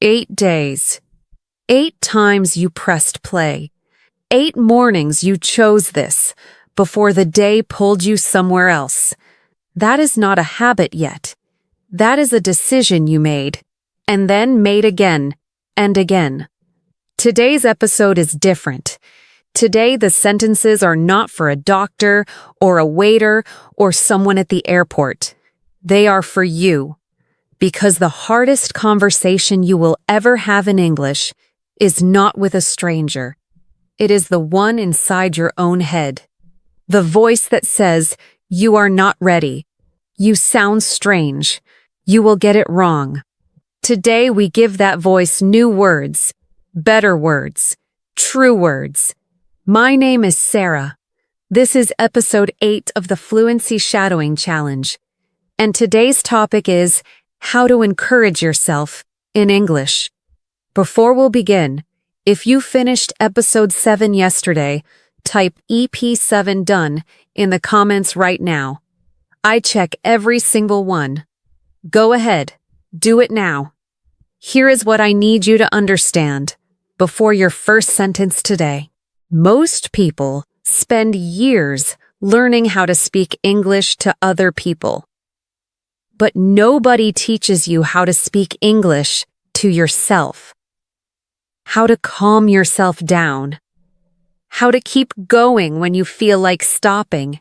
8 days. 8 times you pressed play. 8 mornings you chose this, before the day pulled you somewhere else. That is not a habit yet. That is a decision you made, and then made again, and again. Today's episode is different. Today the sentences are not for a doctor, or a waiter, or someone at the airport. They are for you. Because the hardest conversation you will ever have in English is not with a stranger. It is the one inside your own head. The voice that says, "You are not ready. You sound strange. You will get it wrong." Today we give that voice new words, better words, true words. My name is Sarah. This is episode 8 of the Fluency Shadowing Challenge. And today's topic is how to encourage yourself in English. Before we'll begin, if you finished episode 7 yesterday, type EP7 done in the comments right now. I check every single one. Go ahead, do it now. Here is what I need you to understand before your first sentence today. Most people spend years learning how to speak English to other people. But nobody teaches you how to speak English to yourself. How to calm yourself down. How to keep going when you feel like stopping.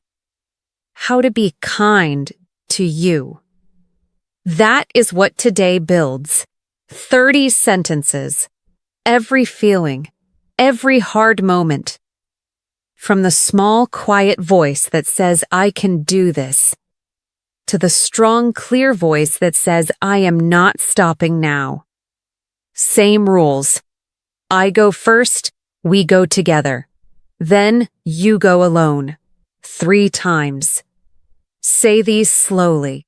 How to be kind to you. That is what today builds. 30 sentences. Every feeling. Every hard moment. From the small, quiet voice that says, "I can do this," to the strong, clear voice that says, "I am not stopping now." Same rules. I go first, we go together. Then you go alone. 3 times. Say these slowly.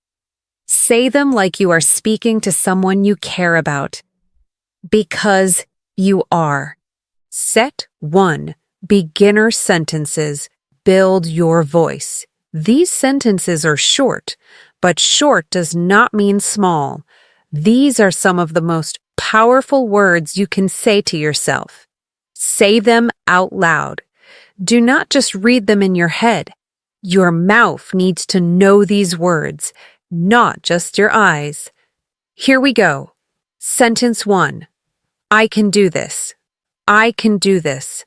Say them like you are speaking to someone you care about. Because you are. Set 1. Beginner sentences. Build your voice. These sentences are short, but short does not mean small. These are some of the most powerful words you can say to yourself. Say them out loud. Do not just read them in your head. Your mouth needs to know these words, not just your eyes. Here we go. Sentence 1. I can do this. I can do this.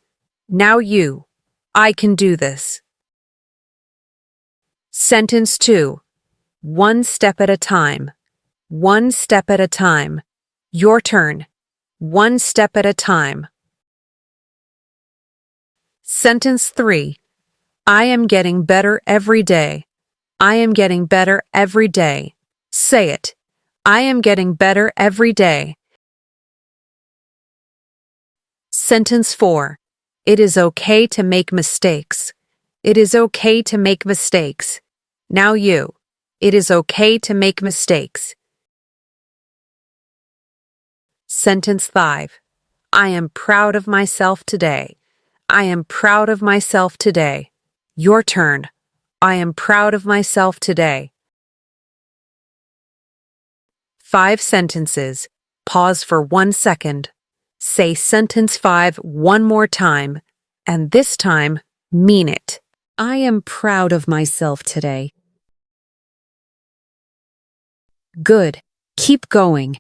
Now you. I can do this. Sentence 2. 1 step at a time. 1 step at a time. Your turn. 1 step at a time. Sentence 3. I am getting better every day. I am getting better every day. Say it. I am getting better every day. Sentence 4. It is okay to make mistakes. It is okay to make mistakes. Now you. It is okay to make mistakes. Sentence 5. I am proud of myself today. I am proud of myself today. Your turn. I am proud of myself today. 5 sentences. Pause for 1 second. Say sentence 5 one more time, and this time, mean it. I am proud of myself today. Good. Keep going.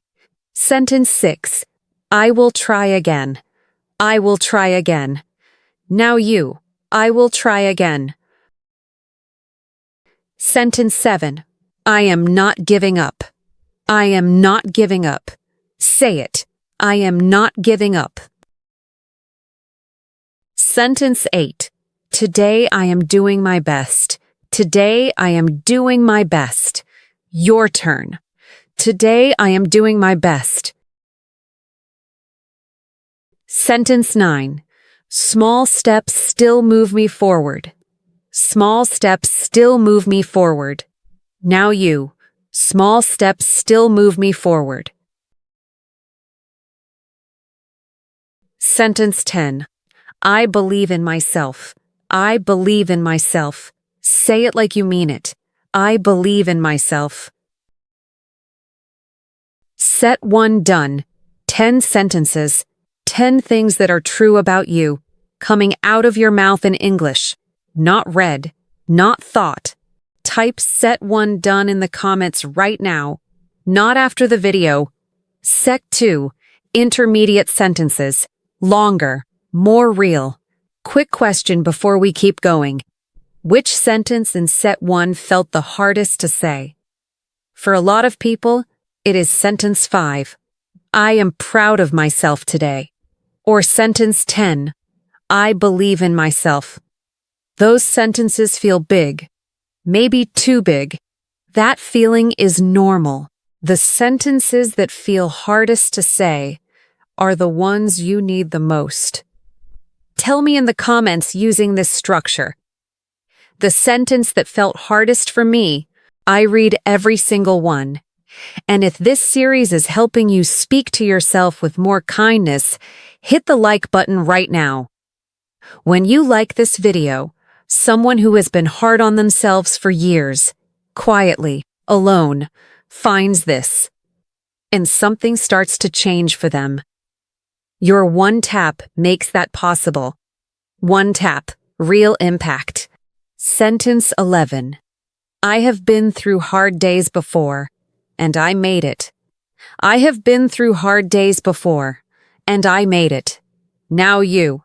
Sentence 6. I will try again. I will try again. Now you. I will try again. Sentence 7. I am not giving up. I am not giving up. Say it. I am not giving up. Sentence 8. Today I am doing my best. Today I am doing my best. Your turn. Today I am doing my best. Sentence 9. Small steps still move me forward. Small steps still move me forward. Now you. Small steps still move me forward. Sentence 10. I believe in myself. I believe in myself. Say it like you mean it. I believe in myself. Set 1 done. 10 sentences, 10 things that are true about you, coming out of your mouth in English, not read, not thought. Type set 1 done in the comments right now, not after the video. Sec 2, intermediate sentences, longer, more real. Quick question before we keep going. Which sentence in set 1 felt the hardest to say? For a lot of people, it is sentence 5. I am proud of myself today. Or sentence 10. I believe in myself. Those sentences feel big. Maybe too big. That feeling is normal. The sentences that feel hardest to say are the ones you need the most. Tell me in the comments using this structure. The sentence that felt hardest for me, I read every single one. And if this series is helping you speak to yourself with more kindness, hit the like button right now. When you like this video, someone who has been hard on themselves for years, quietly, alone, finds this, and something starts to change for them. Your one tap makes that possible. One tap, real impact. Sentence 11. I have been through hard days before, and I made it. I have been through hard days before, and I made it. Now you.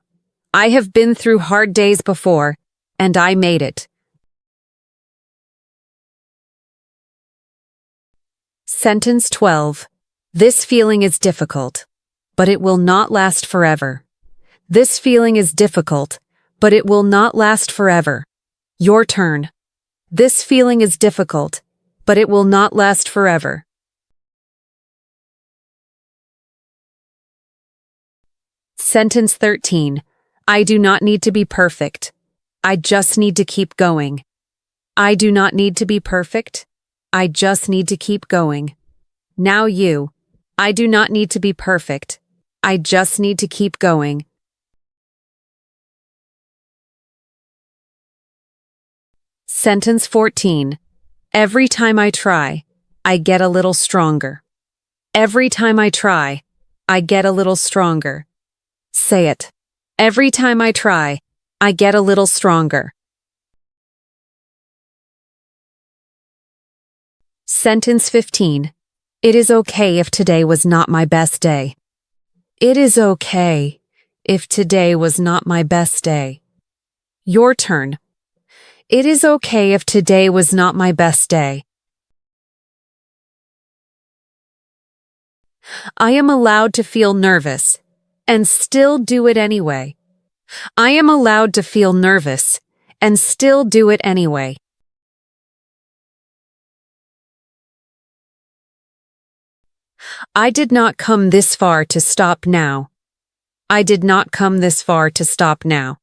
I have been through hard days before, and I made it. Sentence 12. This feeling is difficult, but it will not last forever. This feeling is difficult, but it will not last forever. Your turn. This feeling is difficult, but it will not last forever. Sentence 13. I do not need to be perfect. I just need to keep going. I do not need to be perfect. I just need to keep going. Now you. I do not need to be perfect. I just need to keep going. Sentence 14. Every time I try, I get a little stronger. Every time I try, I get a little stronger. Say it. Every time I try, I get a little stronger. Sentence 15. It is okay if today was not my best day. It is okay if today was not my best day. Your turn. It is okay if today was not my best day. I am allowed to feel nervous and still do it anyway. I am allowed to feel nervous and still do it anyway. I did not come this far to stop now. I did not come this far to stop now.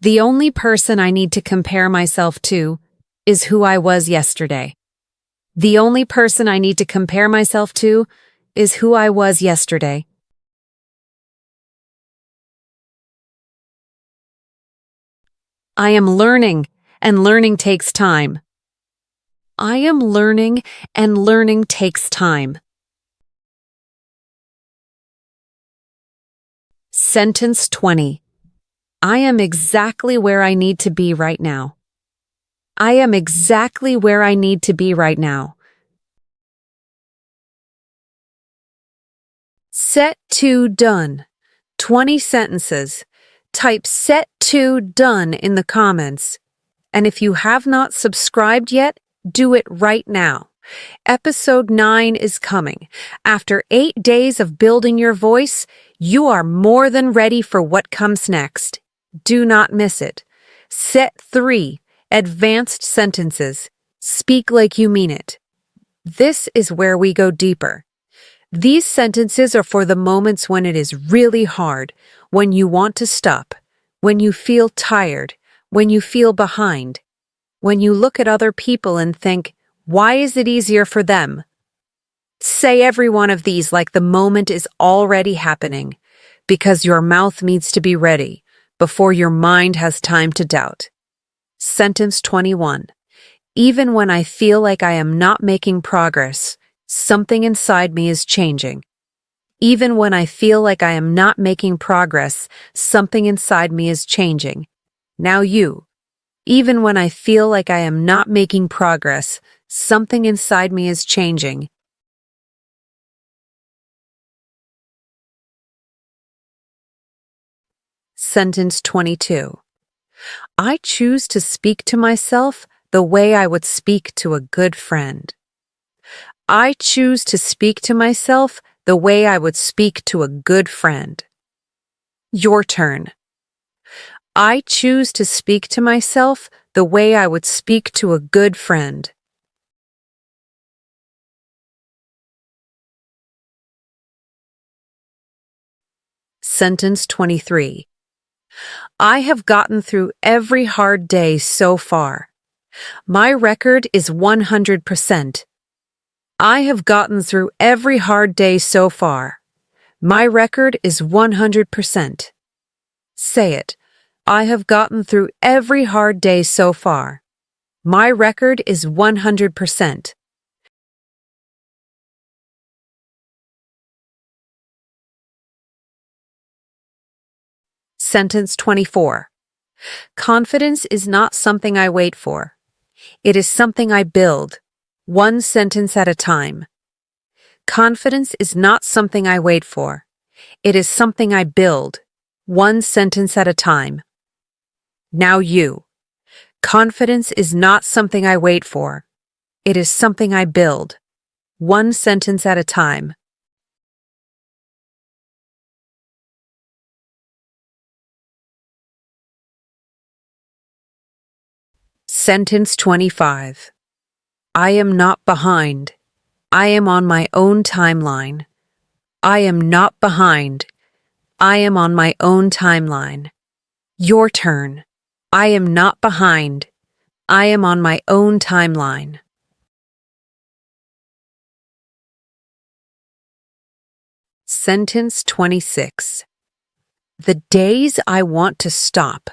The only person I need to compare myself to is who I was yesterday. The only person I need to compare myself to is who I was yesterday. I am learning, and learning takes time. I am learning, and learning takes time. Sentence 20. I am exactly where I need to be right now. I am exactly where I need to be right now. Set 2 done. 20 sentences. Type set 2 done in the comments. And if you have not subscribed yet, do it right now. Episode 9 is coming. After 8 days of building your voice, you are more than ready for what comes next. Do not miss it. Set 3, advanced sentences. Speak like you mean it. This is where we go deeper. These sentences are for the moments when it is really hard, when you want to stop, when you feel tired, when you feel behind, when you look at other people and think, why is it easier for them? Say every one of these like the moment is already happening, because your mouth needs to be ready before your mind has time to doubt. Sentence 21. Even when I feel like I am not making progress, something inside me is changing. Even when I feel like I am not making progress, something inside me is changing. Now you. Even when I feel like I am not making progress, something inside me is changing. Sentence 22. I choose to speak to myself the way I would speak to a good friend. I choose to speak to myself the way I would speak to a good friend. Your turn. I choose to speak to myself the way I would speak to a good friend. Sentence 23. I have gotten through every hard day so far. My record is 100%. I have gotten through every hard day so far. My record is 100%. Say it. I have gotten through every hard day so far. My record is 100%. Sentence 24. Confidence is not something I wait for. It is something I build, one sentence at a time. Confidence is not something I wait for. It is something I build, one sentence at a time. Now you. Confidence is not something I wait for. It is something I build, one sentence at a time. Sentence 25. I am not behind. I am on my own timeline. I am not behind. I am on my own timeline. Your turn. I am not behind. I am on my own timeline. Sentence 26. The days I want to stop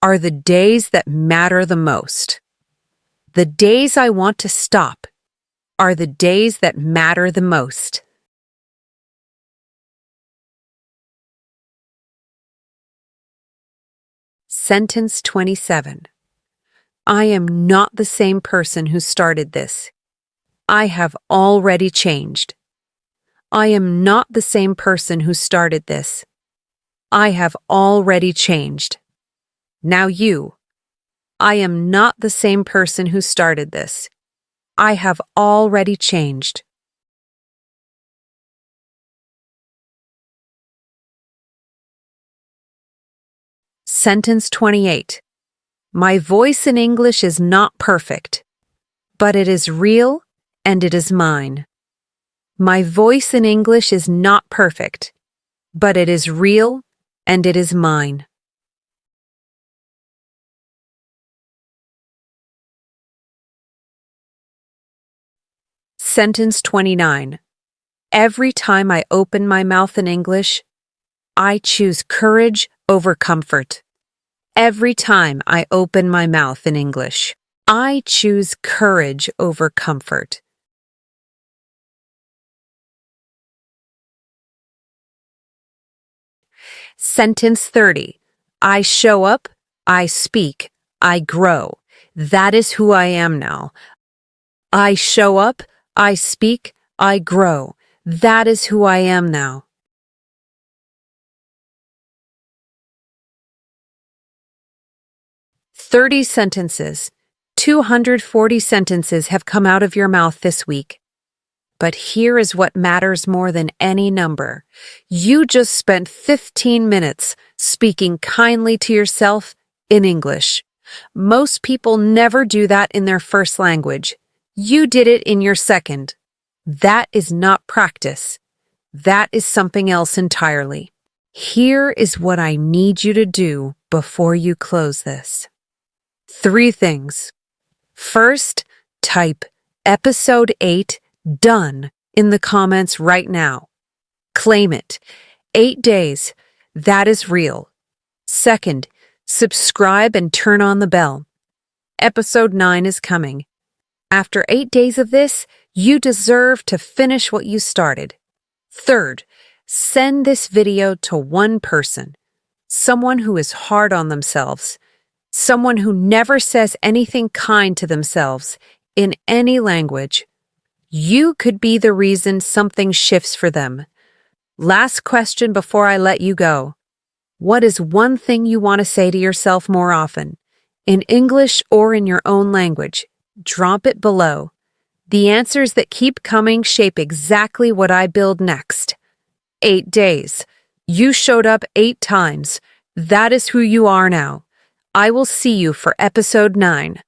are the days that matter the most. The days I want to stop are the days that matter the most. Sentence 27. I am not the same person who started this. I have already changed. I am not the same person who started this. I have already changed. Now you. I am not the same person who started this. I have already changed. Sentence 28. My voice in English is not perfect, but it is real and it is mine. My voice in English is not perfect, but it is real and it is mine. Sentence 29. Every time I open my mouth in English, I choose courage over comfort. Every time I open my mouth in English, I choose courage over comfort. Sentence 30. I show up, I speak, I grow. That is who I am now. I show up, I speak, I grow. That is who I am now. "30 sentences, 240 sentences have come out of your mouth this week. But here is what matters more than any number. You just spent 15 minutes speaking kindly to yourself in English. Most people never do that in their first language. You did it in your second. That is not practice. That is something else entirely. Here is what I need you to do before you close this. 3 things. First, type Episode 8 done in the comments right now. Claim it. 8 days. That is real. Second, subscribe and turn on the bell. Episode 9 is coming. After 8 days of this, you deserve to finish what you started. Third, send this video to one person. Someone who is hard on themselves. Someone who never says anything kind to themselves in any language. You could be the reason something shifts for them. Last question before I let you go. What is one thing you want to say to yourself more often? In English or in your own language? Drop it below. The answers that keep coming shape exactly what I build next. 8 days. You showed up 8 times. That is who you are now. I will see you for episode 9.